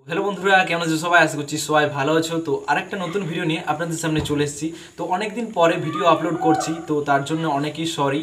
Hello বন্ধুরা, কেমন আছো সবাই? আশা করছি সবাই ভালো আছো। তো আরেকটা নতুন ভিডিও নিয়ে আপনাদের সামনে চলে এসেছি। তো অনেকদিন পরে ভিডিও আপলোড করছি, তো তার জন্য অনেকেই সরি।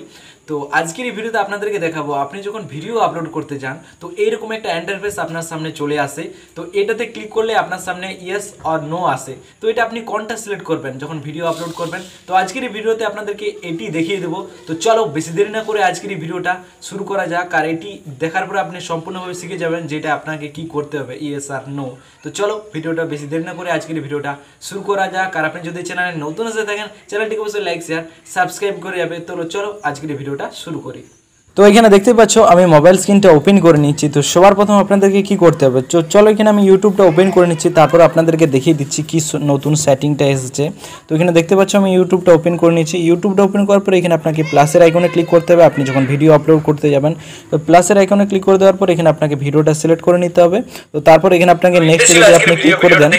তো আজকের এই ভিডিওতে আপনাদেরকে দেখাবো, আপনি যখন ভিডিও আপলোড করতে যান তো এইরকম একটা ইন্টারফেস আপনার সামনে চলে আসে। তো এটাতে ক্লিক করলে আপনার সামনে ইয়েস আর নো আসে। তো এটা আপনি কোনটা সিলেক্ট করবেন যখন ভিডিও আপলোড করবেন? তো আজকের এই ভিডিওতে আপনাদেরকে এটি দেখিয়ে দেবো। তো চলো বেশি দেরি না করে আজকের এই ভিডিওটা শুরু করা যাক। আর এটি দেখার পরে আপনি সম্পূর্ণভাবে শিখে যাবেন যেটা আপনাকে কি করতে হবে, ইয়েস আর নো। তো চলো ভিডিওটা বেশি দেরি না করে আজকের ভিডিওটা শুরু করা যাক। আর আপনি যদি চ্যানেলে নতুন এসে থাকেন চ্যানেলটিকে অবশ্যই লাইক শেয়ার সাবস্ক্রাইব করে যাবে। তো চলো আজকের ভিডিওটা শুরু করি। তো এখানে দেখতে পাচ্ছ আমি মোবাইল স্ক্রিনটা ওপেন করে নিচ্ছি। তো সবার প্রথম আপনাদেরকে কি করতে হবে, চলো এখানে আমি ইউটিউবটা ওপেন করে নিচ্ছি, তারপর আপনাদেরকে দেখিয়ে দিচ্ছি কি নতুন সেটিংটা এসেছে। তো এখানে দেখতে পাচ্ছ আমি ইউটিউবটা ওপেন করে নিচ্ছি। ইউটিউবটা ওপেন করার পরে এখানে আপনাকে প্লাসের আইকনে ক্লিক করতে হবে আপনি যখন ভিডিও আপলোড করতে যাবেন। তো প্লাসের আইকনে ক্লিক করে দেওয়ার পর এখানে আপনাকে ভিডিওটা সিলেক্ট করে নিতে হবে। তো তারপর এখানে আপনাকে নেক্সট যদি আপনি ক্লিক করে দেন,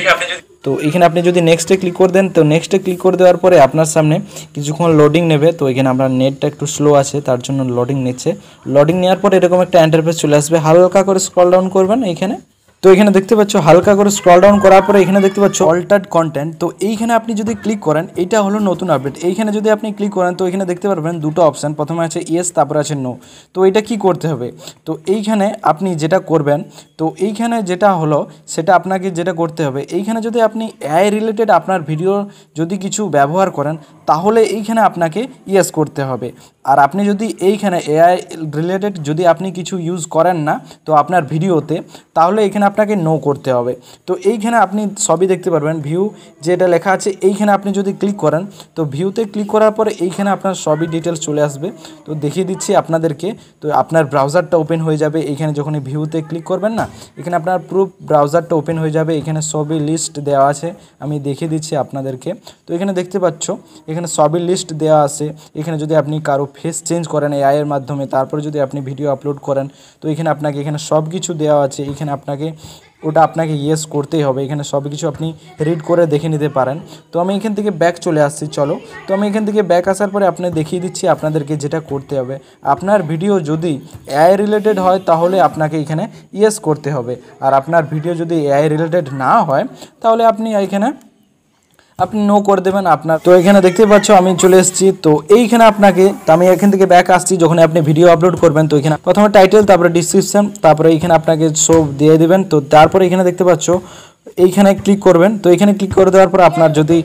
তো এখানে আপনি যদি নেক্সটে ক্লিক করে দেন, তো নেক্সটে ক্লিক করে দেওয়ার পরে আপনার সামনে কিছুক্ষণ লোডিং নেবে। তো এখানে আপনার নেটটা একটু স্লো আছে তার জন্য লোডিং নিচ্ছে। লোডিং নেওয়ার পরে এরকম একটা ইন্টারফেস চলে আসবে, হালকা করে স্ক্রল ডাউন করবেন এইখানে। তো এখানে দেখতে পাচ্ছ হালকা করে স্ক্রল ডাউন করার পরে এখানে দেখতে পাচ্ছ অল্টার্ড কন্টেন্ট। তো এইখানে আপনি যদি ক্লিক করেন, এটা হলো নতুন আপডেট। এইখানে যদি আপনি ক্লিক করেন তো এখানে দেখতে পারবেন দুটো অপশান, প্রথমে আছে ইয়েস, তারপরে আছে নো। তো এটা কি করতে হবে, তো এইখানে আপনি যেটা করবেন, তো এইখানে যেটা হলো সেটা আপনাকে যেটা করতে হবে, এইখানে যদি আপনি এআই রিলেটেড আপনার ভিডিও যদি কিছু ব্যবহার করেন তাহলে এইখানে আপনাকে ইয়েস করতে হবে। আর আপনি যদি এইখানে এআই রিলেটেড যদি আপনি কিছু ইউজ করেন না তো আপনার ভিডিওতে, তাহলে এখানে আপনাকে নো করতে হবে। তো এইখানে আপনি সবই দেখতে পারবেন, ভিউ যেটা লেখা আছে এইখানে আপনি যদি ক্লিক করেন, তো ভিউতে ক্লিক করার পরে এইখানে আপনার সবই ডিটেলস চলে আসবে। তো দেখিয়ে দিচ্ছি আপনাদেরকে। তো আপনার ব্রাউজারটা ওপেন হয়ে যাবে এইখানে যখন ভিউতে ক্লিক করবেন না, এখানে আপনার পুরো ব্রাউজারটা ওপেন হয়ে যাবে। এখানে সবই লিস্ট দেওয়া আছে, আমি দেখিয়ে দিচ্ছি আপনাদেরকে। তো এখানে দেখতে পাচ্ছ এখানে সবই লিস্ট দেওয়া আছে। এখানে যদি আপনি কারো ফেস চেঞ্জ করেন এআই এর মাধ্যমে, তারপরে যদি আপনি ভিডিও আপলোড করেন, তো এখানে আপনাকে এখানে সব কিছু দেওয়া আছে। এখানে আপনাকে ওটা আপনাকে ইয়েস করতেই হবে। এখানে সব কিছু আপনি রিড করে দেখে নিতে পারেন। তো আমি এখান থেকে ব্যাক চলে আসছি, চলো। তো আমি এখান থেকে ব্যাক আসার পরে আপনি দেখিয়ে দিচ্ছি আপনাদেরকে যেটা করতে হবে। আপনার ভিডিও যদি এআই রিলেটেড হয় তাহলে আপনাকে এখানে ইয়েস করতে হবে। আর আপনার ভিডিও যদি এআই রিলেটেড না হয় তাহলে আপনি আপনি নো করে দেবেন আপনার। তো এখানে দেখতে পাচ্ছ আমি চলে এসেছি। তো এইখানে আপনাকে, তো আমি এখান থেকে ব্যাক আসছি, যখন আপনি ভিডিও আপলোড করবেন তো এখানে প্রথমে টাইটেল, তারপরে ডিসক্রিপশন, তারপরে এখানে আপনাকে সব দিয়ে দেবেন। তো তারপরে এখানে দেখতে পাচ্ছ এইখানে ক্লিক করবেন। তো এখানে ক্লিক করে দেওয়ার পর আপনার যদি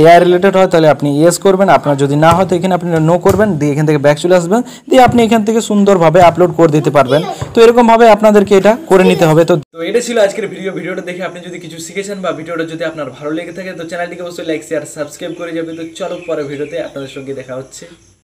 এআই রিলেটেড হয় তাহলে আপনি ইয়েস করবেন, আপনার যদি না হয় তো এখানে আপনি নো করবেন, দিয়ে এখান থেকে ব্যাক চলে আসবেন, দিয়ে আপনি এখান থেকে সুন্দরভাবে আপলোড করে দিতে পারবেন। তো এরকমভাবে আপনাদেরকে এটা করে নিতে হবে। তো এটা ছিল আজকের ভিডিওটা দেখে আপনি যদি কিছু শিখেছেন বা ভিডিওটা যদি আপনার ভালো লেগে থাকে তো চ্যানেলটিকে অবশ্যই লাইক শেয়ার সাবস্ক্রাইব করে যাবে। তো চলো পরে ভিডিওতে আপনাদের সঙ্গে দেখা হচ্ছে।